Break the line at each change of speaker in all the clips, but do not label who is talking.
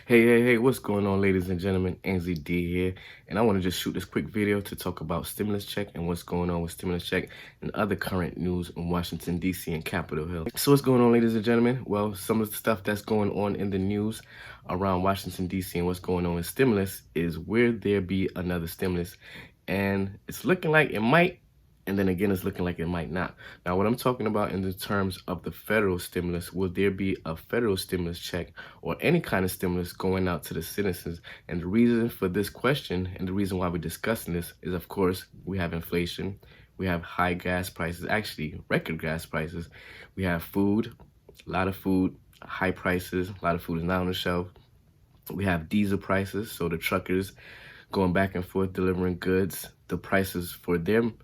Hey, what's going on, ladies and gentlemen? Ansley D here, and I want to just shoot this quick video to talk about stimulus check and what's going on with stimulus check and other current news in Washington, D.C. and Capitol Hill. So what's going on, ladies and gentlemen? Well, some of the stuff that's going on in the news around Washington, D.C. and what's going on with stimulus is will there be another stimulus? And it's looking like it might, and then again, it's looking like it might not. Now, what I'm talking about in the terms of the federal stimulus, will there be a federal stimulus check or any kind of stimulus going out to the citizens? And the reason for this question and the reason why we're discussing this is, of course, we have inflation, we have high gas prices, actually record gas prices. We have food, a lot of food, high prices, a lot of food is not on the shelf. We have diesel prices, so the truckers going back and forth delivering goods, the prices for them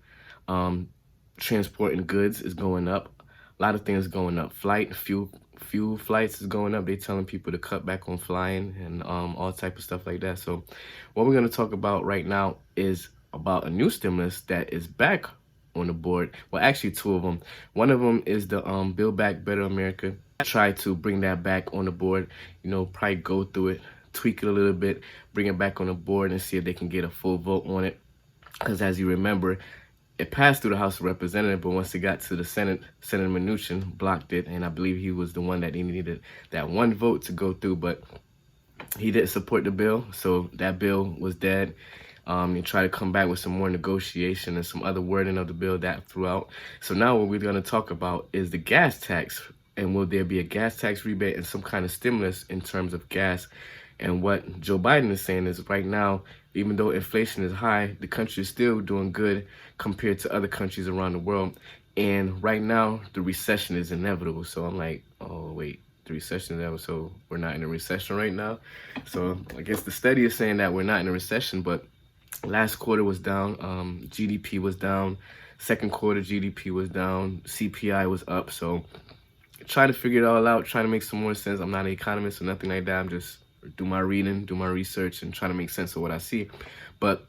transporting goods is going up. A lot of things going up. Fuel flights is going up. They're telling people to cut back on flying and all type of stuff like that. So what we're going to talk about right now is about a new stimulus that is back on the board. Well, actually two of them. One of them is the Build Back Better America. Try to bring that back on the board, probably go through it, tweak it a little bit, bring it back on the board and see if they can get a full vote on it. Because as you remember, it passed through the House of Representatives, but once it got to the Senate, Senator Mnuchin blocked it, and I believe he was the one that he needed that one vote to go through, but he didn't support the bill, so that bill was dead. He tried to come back with some more negotiation and some other wording of the bill that threw out. So now what we're going to talk about is the gas tax, and will there be a gas tax rebate and some kind of stimulus in terms of gas? And what Joe Biden is saying is right now, even though inflation is high, the country is still doing good compared to other countries around the world. And right now, the recession is inevitable. So I'm like, oh, wait, the recession is inevitable. So we're not in a recession right now. So I guess the study is saying that we're not in a recession, but last quarter was down. GDP was down. Second quarter GDP was down. CPI was up. So try to figure it all out, trying to make some more sense. I'm not an economist or nothing like that. I'm just do my reading, do my research, and try to make sense of what I see. But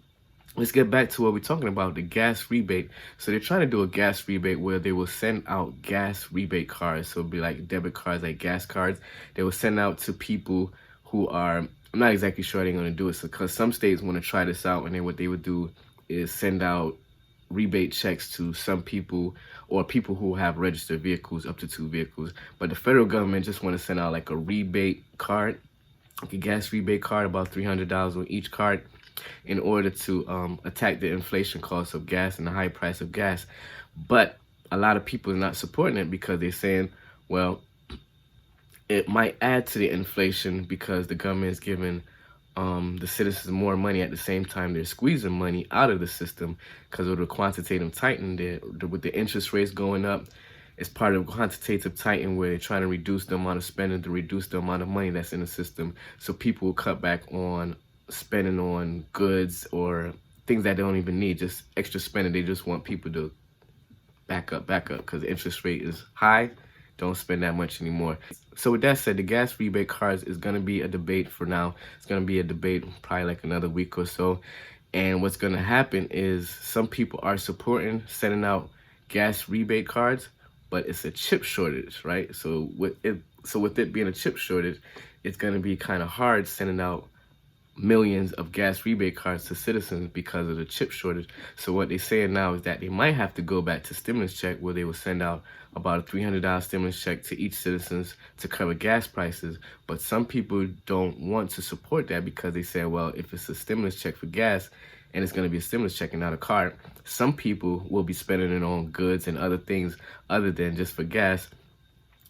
let's get back to what we're talking about, the gas rebate. So they're trying to do a gas rebate where they will send out gas rebate cards. So it'll be like debit cards, like gas cards. They will send out to people who are, I'm not exactly sure they're going to do it, because some states want to try this out, and then what they would do is send out rebate checks to some people or people who have registered vehicles, up to 2 vehicles. But the federal government just want to send out like a rebate card, like a gas rebate card, about $300 on each card, in order to attack the inflation cost of gas and the high price of gas. But a lot of people are not supporting it because they're saying, well, it might add to the inflation because the government is giving the citizens more money. At the same time, they're squeezing money out of the system because of the quantitative tightening. With the interest rates going up, it's part of quantitative tightening where they're trying to reduce the amount of spending to reduce the amount of money that's in the system. So people will cut back on spending on goods or things that they don't even need, just extra spending. They just want people to back up because the interest rate is high. Don't spend that much anymore. So with that said, the gas rebate cards is going to be a debate for now. It's going to be a debate probably like another week or so. And what's going to happen is some people are supporting sending out gas rebate cards, but it's a chip shortage, right? So with it being a chip shortage, it's going to be kind of hard sending out millions of gas rebate cards to citizens because of the chip shortage. So what they're saying now is that they might have to go back to stimulus check, where they will send out about a $300 stimulus check to each citizens to cover gas prices. But some people don't want to support that because they say, well, if it's a stimulus check for gas and it's going to be a stimulus check and not a card, some people will be spending it on goods and other things other than just for gas.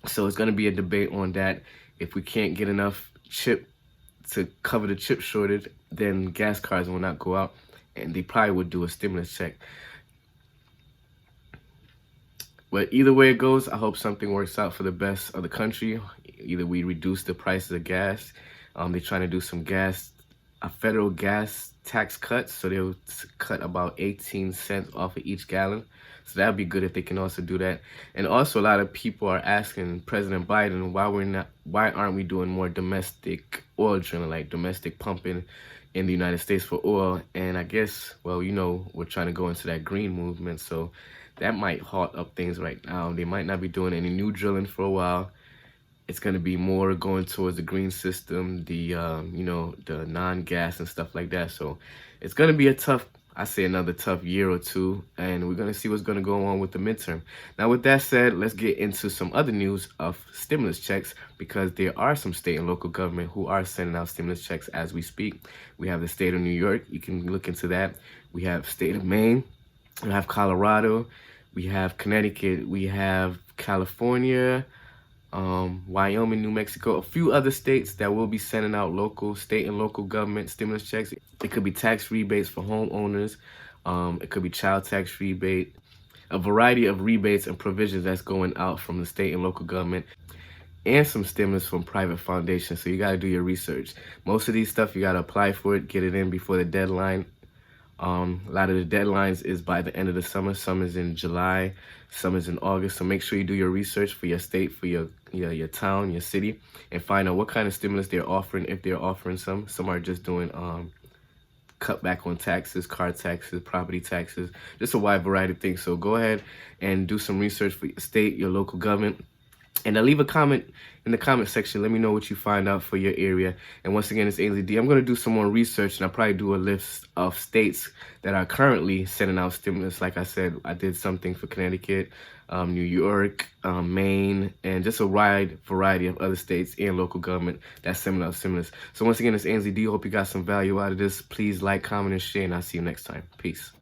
So it's going to be a debate on that. If we can't get enough chip to cover the chip shortage, then gas cards will not go out, and they probably would do a stimulus check. But either way it goes, I hope something works out for the best of the country. Either we reduce the prices of gas. They're trying to do some a federal gas tax cut, so they'll cut about 18 cents off of each gallon. So that'd be good if they can also do that. And also a lot of people are asking President Biden why aren't we doing more domestic oil drilling, like domestic pumping in the United States for oil? And I guess, well, we're trying to go into that green movement, so that might halt up things right now. They might not be doing any new drilling for a while. it's going to be more going towards the green system, the the non-gas and stuff like that. So it's going to be a tough, I say another tough year or two, and we're going to see what's going to go on with the midterm. Now, with that said, let's get into some other news of stimulus checks, because there are some state and local government who are sending out stimulus checks as we speak. We have the state of New York. You can look into that. We have state of Maine. We have Colorado. We have Connecticut. We have California, Wyoming, New Mexico, a few other states that will be sending out state and local government stimulus checks. It could be tax rebates for homeowners. It could be child tax rebate, a variety of rebates and provisions that's going out from the state and local government, and some stimulus from private foundations. So you got to do your research. Most of these stuff, you got to apply for it, get it in before the deadline. A lot of the deadlines is by the end of the summer. Some is in July, some is in August. So make sure you do your research for your state, for your town, your city, and find out what kind of stimulus they're offering, if they're offering some. Some are just doing cut back on taxes, car taxes, property taxes, just a wide variety of things. So go ahead and do some research for your state, your local government. And leave a comment in the comment section. Let me know what you find out for your area. And once again, it's Ainsley D. I'm going to do some more research, and I'll probably do a list of states that are currently sending out stimulus. Like I said, I did something for Connecticut, New York, Maine, and just a wide variety of other states and local government that's sending out stimulus. So once again, it's Ainsley D. Hope you got some value out of this. Please like, comment, and share, and I'll see you next time. Peace.